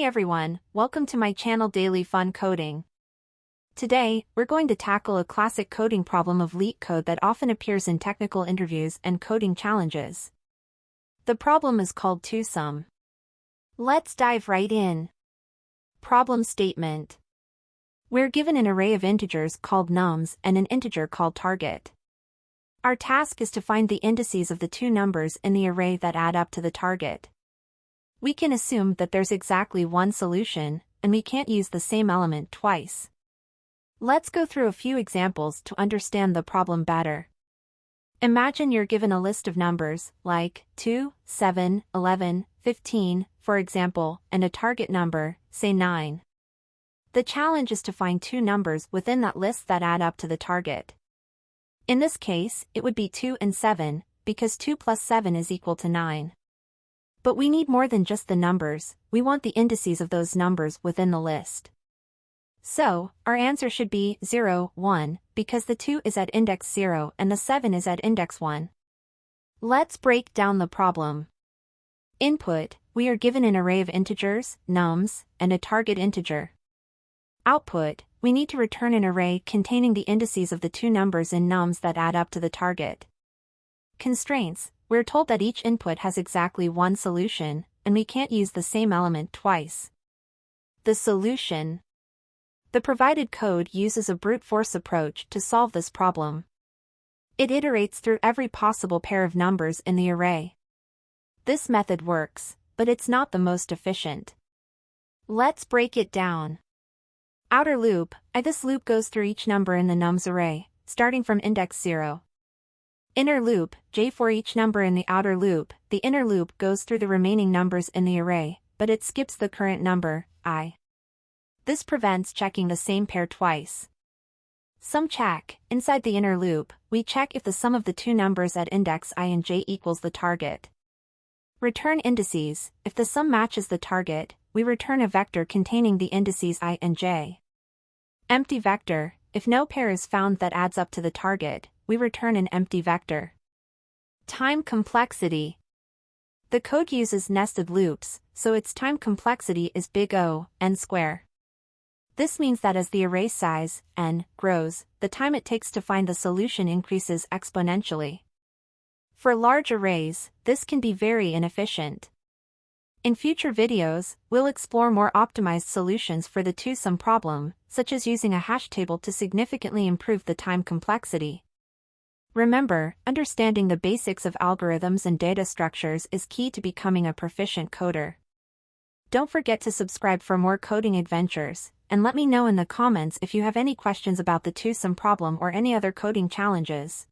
everyone, welcome to my channel Daily Fun Coding. Today, we're going to tackle a classic coding problem of LeetCode that often appears in technical interviews and coding challenges. The problem is called twosum. Let's dive right in. Problem statement. We're given an array of integers called nums and an integer called target. Our task is to find the indices of the two numbers in the array that add up to the target. We can assume that there's exactly one solution, and we can't use the same element twice. Let's go through a few examples to understand the problem better. Imagine you're given a list of numbers, like 2, 7, 11, 15, for example, and a target number, say 9. The challenge is to find two numbers within that list that add up to the target. In this case, it would be 2 and 7, because 2 plus 7 is equal to 9. But we need more than just the numbers, we want the indices of those numbers within the list. So, our answer should be 0, 1, because the 2 is at index 0 and the 7 is at index 1. Let's break down the problem. Input, we are given an array of integers, nums, and a target integer. Output, we need to return an array containing the indices of the two numbers in nums that add up to the target. Constraints, we're told that each input has exactly one solution, and we can't use the same element twice. The solution. The provided code uses a brute force approach to solve this problem. It iterates through every possible pair of numbers in the array. This method works, but it's not the most efficient. Let's break it down. Outer loop, this loop goes through each number in the nums array, starting from index 0. Inner loop, j for each number in the outer loop, the inner loop goes through the remaining numbers in the array, but it skips the current number, I. This prevents checking the same pair twice. Sum check, inside the inner loop, we check if the sum of the two numbers at index I and j equals the target. Return indices, if the sum matches the target, we return a vector containing the indices I and j. Empty vector, if no pair is found that adds up to the target, we return an empty vector. Time complexity. The code uses nested loops, so its time complexity is big O, n square. This means that as the array size, n, grows, the time it takes to find the solution increases exponentially. For large arrays, this can be very inefficient. In future videos, we'll explore more optimized solutions for the twosum problem, such as using a hash table to significantly improve the time complexity. Remember, understanding the basics of algorithms and data structures is key to becoming a proficient coder. Don't forget to subscribe for more coding adventures, and let me know in the comments if you have any questions about the twosum problem or any other coding challenges.